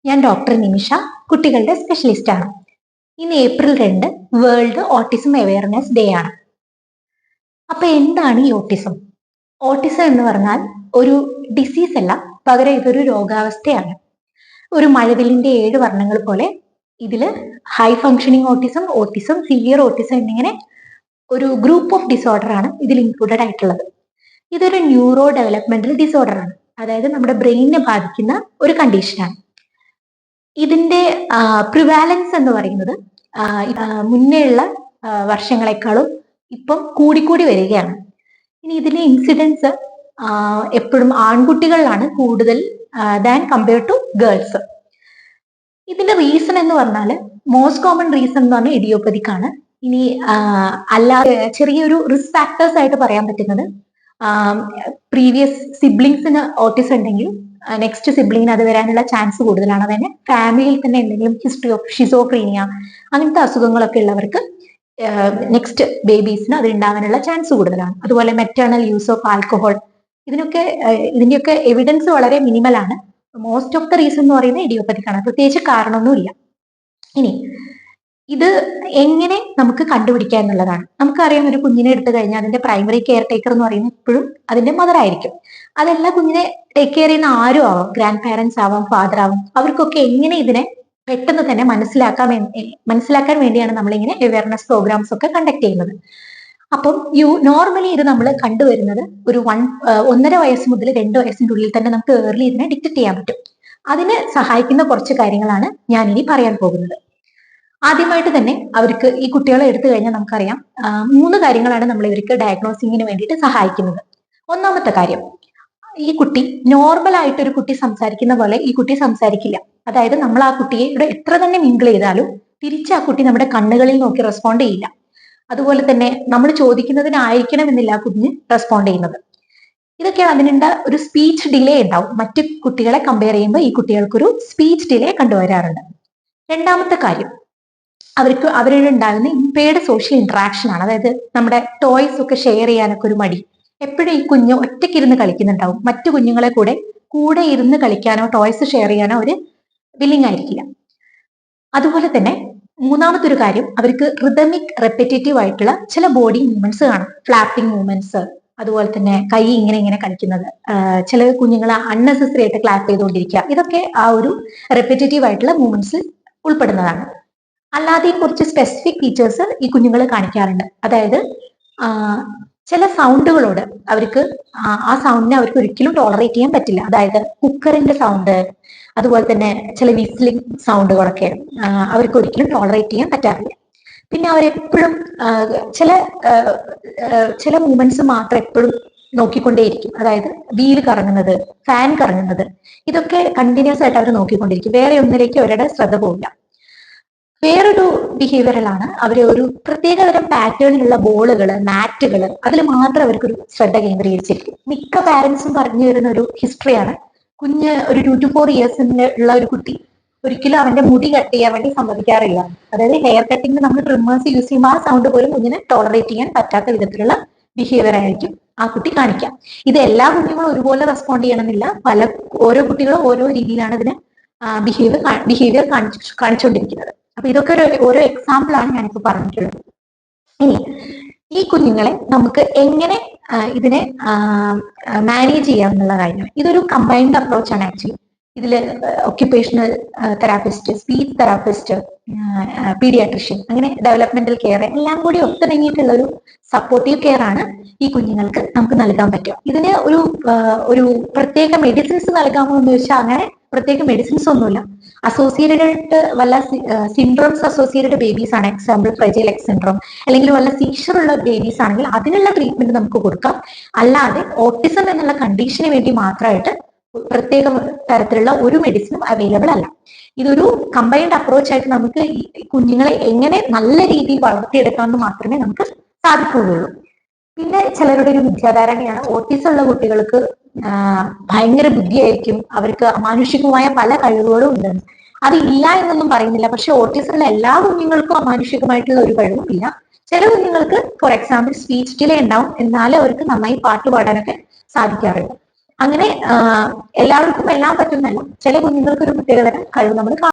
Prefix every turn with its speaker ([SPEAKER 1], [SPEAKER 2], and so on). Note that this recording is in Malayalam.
[SPEAKER 1] ഞാൻ ഡോക്ടർ നിമിഷ, കുട്ടികളുടെ സ്പെഷ്യലിസ്റ്റ് ആണ്. ഇന്ന് April 2 world autism awareness day ആണ്. അപ്പൊ എന്താണ് ഈ ഓട്ടിസം? ഓട്ടിസം എന്ന് പറഞ്ഞാൽ ഒരു ഡിസീസ് അല്ല, പകരം ഇതൊരു രോഗാവസ്ഥയാണ്. ഒരു മഴവില്ലിന്റെ 7 വർണ്ണങ്ങൾ പോലെ ഇതില് high functioning autism, autism, severe autism എന്നിങ്ങനെ ഒരു ഗ്രൂപ്പ് ഓഫ് ഡിസോർഡർ ആണ് ഇതിൽ ഇൻക്ലൂഡഡ് ആയിട്ടുള്ളത്. ഇതൊരു ന്യൂറോ ഡെവലപ്മെന്റൽ ഡിസോർഡർ ആണ്, അതായത് നമ്മുടെ ബ്രെയിനിനെ ബാധിക്കുന്ന ഒരു കണ്ടീഷനാണ്. ഇതിന്റെ പ്രിവാലൻസ് എന്ന് പറയുന്നത് മുന്നേയുള്ള വർഷങ്ങളെക്കാളും ഇപ്പം കൂടിക്കൂടി വരികയാണ്. ഇനി ഇതിലെ ഇൻസിഡൻസ് എപ്പോഴും ആൺകുട്ടികളിലാണ് കൂടുതൽ ദാൻ കമ്പയർ ടു ഗേൾസ്. ഇതിന്റെ റീസൺ എന്ന് പറഞ്ഞാൽ മോസ്റ്റ് കോമൺ റീസൺ എന്ന് പറഞ്ഞാൽ ഇഡിയോപ്പതിക് ആണ്. ഇനി അല്ലാതെ ചെറിയൊരു റിസ്ക് ഫാക്ടേഴ്സ് ആയിട്ട് പറയാൻ പറ്റുന്നത് പ്രീവിയസ് സിബ്ലിങ്സിന് ഓട്ടിസം ഉണ്ടെങ്കിൽ നെക്സ്റ്റ് സിബ്ലിങ്ങിന് അത് വരാനുള്ള ചാൻസ് കൂടുതലാണ്. അതന്നെ ഫാമിലിയിൽ തന്നെ എന്തെങ്കിലും ഹിസ്റ്ററി ഓഫ് ഷിസോഫ്രീനിയ അങ്ങനത്തെ അസുഖങ്ങളൊക്കെ ഉള്ളവർക്ക് നെക്സ്റ്റ് ബേബീസിന് അത് ഉണ്ടാകാനുള്ള ചാൻസ് കൂടുതലാണ്. അതുപോലെ മെറ്റേണൽ യൂസ് ഓഫ് ആൽക്കഹോൾ, ഇതിന്റെയൊക്കെ എവിഡൻസ് വളരെ മിനിമൽ ആണ്. മോസ്റ്റ് ഓഫ് ദ റീസൺ എന്ന് പറയുന്നത് ഇഡിയോപ്പതിക് ആണ്, പ്രത്യേകിച്ച് കാരണമൊന്നുമില്ല. ഇനി ഇത് എങ്ങനെ നമുക്ക് കണ്ടുപിടിക്കുക എന്നുള്ളതാണ്. നമുക്കറിയാം, ഒരു കുഞ്ഞിനെ എടുത്തു കഴിഞ്ഞാൽ അതിന്റെ പ്രൈമറി കെയർ ടേക്കർ എന്ന് പറയുന്നത് എപ്പോഴും അതിന്റെ മദർ ആയിരിക്കും. അതല്ല, കുഞ്ഞിനെ ടേക്ക് കെയർ ചെയ്യുന്ന ആരും ആവാം, ഗ്രാൻഡ് പാരന്റ്സ് ആവാം, ഫാദർ ആവാം. അവർക്കൊക്കെ എങ്ങനെ ഇതിനെ പെട്ടെന്ന് തന്നെ മനസ്സിലാക്കാൻ വേണ്ടിയാണ് നമ്മളിങ്ങനെ അവയർനെസ് പ്രോഗ്രാംസ് ഒക്കെ കണ്ടക്ട് ചെയ്യുന്നത്. അപ്പം നോർമലി ഇത് നമ്മൾ കണ്ടുവരുന്നത് ഒരു 1.5 വയസ്സ് മുതൽ 2 വയസ്സിന്റെ ഉള്ളിൽ തന്നെ നമുക്ക് ഏർലി ഇതിനെ ഡിറ്റക്ട് ചെയ്യാൻ പറ്റും. അതിന് സഹായിക്കുന്ന കുറച്ച് കാര്യങ്ങളാണ് ഞാൻ ഇനി പറയാൻ പോകുന്നത്. ആദ്യമായിട്ട് തന്നെ അവർക്ക് ഈ കുട്ടികളെ എടുത്തു കഴിഞ്ഞാൽ നമുക്കറിയാം 3 കാര്യങ്ങളാണ് നമ്മൾ ഇവർക്ക് ഡയഗ്നോസിങ്ങിന് വേണ്ടിയിട്ട് സഹായിക്കുന്നത്. ഒന്നാമത്തെ കാര്യം, ഈ കുട്ടി നോർമൽ ആയിട്ട് ഒരു കുട്ടി സംസാരിക്കുന്ന പോലെ ഈ കുട്ടി സംസാരിക്കില്ല. അതായത് നമ്മൾ ആ കുട്ടിയെ ഇവിടെ എത്ര തന്നെ മിങ്കിൾ ചെയ്താലും തിരിച്ച് ആ കുട്ടി നമ്മുടെ കണ്ണുകളിൽ നോക്കി റെസ്പോണ്ട് ചെയ്യില്ല. അതുപോലെ തന്നെ നമ്മൾ ചോദിക്കുന്നതിനായിരിക്കണം എന്നില്ല ആ കുഞ്ഞ് റെസ്പോണ്ട് ചെയ്യുന്നത്. ഇതൊക്കെ അതിനുണ്ട ഒരു സ്പീച്ച് ഡിലേ ഉണ്ടാവും. മറ്റു കുട്ടികളെ കമ്പയർ ചെയ്യുമ്പോൾ ഈ കുട്ടികൾക്കൊരു സ്പീച്ച് ഡിലേ കണ്ടുവരാറുണ്ട്. രണ്ടാമത്തെ കാര്യം, അവരുടെ ഉണ്ടാകുന്ന ഇംപെയർഡ് സോഷ്യൽ ഇന്ററാക്ഷൻ ആണ്. അതായത് നമ്മുടെ ടോയ്സ് ഒക്കെ ഷെയർ ചെയ്യാനൊക്കെ ഒരു മടി. എപ്പോഴും ഈ കുഞ്ഞ് ഒറ്റയ്ക്കിരുന്ന് കളിക്കുന്നുണ്ടാവും. മറ്റു കുഞ്ഞുങ്ങളെ കൂടെ ഇരുന്ന് കളിക്കാനോ ടോയ്സ് ഷെയർ ചെയ്യാനോ ഒരു വില്ലിങ് ആയിരിക്കില്ല. അതുപോലെ തന്നെ മൂന്നാമത്തെ ഒരു കാര്യം, അവർക്ക് റിതമിക് റെപ്പിറ്റേറ്റീവ് ആയിട്ടുള്ള ചില ബോഡി മൂവ്മെന്റ്സ് കാണും. ഫ്ലാപ്പിംഗ് മൂവ്മെന്റ്സ്, അതുപോലെ തന്നെ കൈ ഇങ്ങനെ കളിക്കുന്നത്, ചില കുഞ്ഞുങ്ങൾ അൺനെസസറി ആയിട്ട് ക്ലാപ്പ് ചെയ്തുകൊണ്ടിരിക്കുക. ഇതൊക്കെ ആ ഒരു റെപ്പിറ്റേറ്റീവ് ആയിട്ടുള്ള മൂവ്മെന്റ്സ് ഉൾപ്പെടുന്നതാണ്. അല്ലാതെ കുറച്ച് സ്പെസിഫിക് ഫീച്ചേഴ്സ് ഈ കുഞ്ഞുങ്ങൾ കാണിക്കാറുണ്ട്. അതായത് ചില സൗണ്ടുകളോട് അവർക്ക് ആ സൗണ്ടിനെ അവർക്ക് ഒരിക്കലും ടോളറേറ്റ് ചെയ്യാൻ പറ്റില്ല. അതായത് കുക്കറിന്റെ സൗണ്ട്, അതുപോലെ തന്നെ ചില വിസ്ലിംഗ് സൗണ്ടുകളൊക്കെ അവർക്ക് ഒരിക്കലും ടോളറേറ്റ് ചെയ്യാൻ പറ്റാറില്ല. പിന്നെ അവരെപ്പോഴും ചില മൂവ്മെന്റ്സ് മാത്രം എപ്പോഴും നോക്കിക്കൊണ്ടേയിരിക്കും. അതായത് വീൽ കറങ്ങുന്നത്, ഫാൻ കറങ്ങുന്നത്, ഇതൊക്കെ കണ്ടിന്യൂസ് ആയിട്ട് അവർ നോക്കിക്കൊണ്ടിരിക്കും. വേറെ ഒന്നിലേക്ക് അവരുടെ ശ്രദ്ധ പോവില്ല. വേറൊരു ബിഹേവിയറിലാണ് അവർ ഒരു പ്രത്യേകതരം പാറ്റേണിലുള്ള ബോളുകൾ, മാറ്റുകൾ, അതിൽ മാത്രം അവർക്കൊരു ശ്രദ്ധ കേന്ദ്രീകരിച്ചിരിക്കും. മിക്ക പാരന്റ്സും പറഞ്ഞു വരുന്ന ഒരു ഹിസ്റ്ററിയാണ്, കുഞ്ഞ് ഒരു 2 to 4 ഇയേഴ്സ് ഉള്ള ഒരു കുട്ടി ഒരിക്കലും അവന്റെ മുടി കട്ട് ചെയ്യാൻ വേണ്ടി സമ്മതിക്കാറില്ല. അതായത് ഹെയർ കട്ടിങ്ങിന് നമ്മൾ ട്രിമ്മേഴ്സ് യൂസ് ചെയ്യുമ്പോൾ ആ സൗണ്ട് പോലും കുഞ്ഞിനെ ടോളറേറ്റ് ചെയ്യാൻ പറ്റാത്ത വിധത്തിലുള്ള ബിഹേവിയർ ആയിരിക്കും ആ കുട്ടി കാണിക്കുക. ഇത് എല്ലാ കുഞ്ഞുങ്ങളും ഒരുപോലെ റെസ്പോണ്ട് ചെയ്യണമെന്നില്ല. ഓരോ കുട്ടികളും ഓരോ രീതിയിലാണ് ഇതിനെ ബിഹേവിയർ കാണിച്ചുകൊണ്ടിരിക്കുന്നത്. അപ്പൊ ഇതൊക്കെ ഓരോ എക്സാമ്പിൾ ആണ് ഞാനിപ്പോ പറഞ്ഞിട്ടുള്ളത്. ഇനി ഈ കുഞ്ഞുങ്ങളെ നമുക്ക് എങ്ങനെ ഇതിനെ മാനേജ് ചെയ്യാം എന്നുള്ള കാര്യം, ഇതൊരു കമ്പൈൻഡ് അപ്രോച്ച് ആണ് ആക്ച്വലി. ഇതില് occupational therapist, speech therapist, paediatrician, അങ്ങനെ ഡെവലപ്മെന്റൽ കെയർ എല്ലാം കൂടി ഒത്തിണങ്ങിയിട്ടുള്ള ഒരു സപ്പോർട്ടീവ് കെയർ ആണ് ഈ കുഞ്ഞുങ്ങൾക്ക് നമുക്ക് നൽകാൻ പറ്റുക. ഇതിന് ഒരു പ്രത്യേക മെഡിസിൻസ് നൽകാമോ എന്ന് ചോദിച്ചാൽ അങ്ങനെ പ്രത്യേക മെഡിസിൻസ് ഒന്നുമില്ല. അസോസിയേറ്റഡ് വല്ല സിൻഡ്രോംസ് അസോസിയേറ്റഡ് ബേബീസ് ആണ്, എക്സാമ്പിൾ ഫ്രജൈൽ എക്സ് സിൻഡ്രോം, അല്ലെങ്കിൽ വല്ല സീഷർ ഉള്ള ബേബീസ് ആണെങ്കിൽ അതിനുള്ള ട്രീറ്റ്മെന്റ് നമുക്ക് കൊടുക്കാം. അല്ലാതെ ഓട്ടിസം എന്നുള്ള കണ്ടീഷന് വേണ്ടി മാത്രമായിട്ട് പ്രത്യേക തരത്തിലുള്ള ഒരു മെഡിസിനും അവൈലബിൾ അല്ല. ഇതൊരു കമ്പൈൻഡ് അപ്രോച്ച് ആയിട്ട് നമുക്ക് ഈ കുഞ്ഞുങ്ങളെ എങ്ങനെ നല്ല രീതിയിൽ വളർത്തിയെടുക്കാമെന്ന് മാത്രമേ നമുക്ക് സാധിക്കുകയുള്ളൂ. പിന്നെ ചിലരുടെ ഒരു വിദ്യാധാരണയാണ് ഓട്ടിസം ഉള്ള കുട്ടികൾക്ക് ഭയങ്കര ബുദ്ധിയായിരിക്കും, അവർക്ക് അമാനുഷികമായ പല കഴിവുകളും ഉണ്ട്. അത് ഇല്ല എന്നൊന്നും പറയുന്നില്ല. പക്ഷെ ഓട്ടിസമുള്ള എല്ലാ കുഞ്ഞുങ്ങൾക്കും അമാനുഷികമായിട്ടുള്ള ഒരു കഴിവും ഇല്ല. ചില കുഞ്ഞുങ്ങൾക്ക് ഫോർ എക്സാമ്പിൾ സ്പീച്ച് ഡിലേ ഉണ്ടാവും, എന്നാലും അവർക്ക് നന്നായി പാട്ട് പാടാനൊക്കെ സാധിക്കാറുണ്ട്. അങ്ങനെ എല്ലാവർക്കും എല്ലാം പറ്റുന്നല്ല, ചില കുഞ്ഞുങ്ങൾക്ക് ഒരു പ്രത്യേകതരം കഴിവ് നമ്മൾ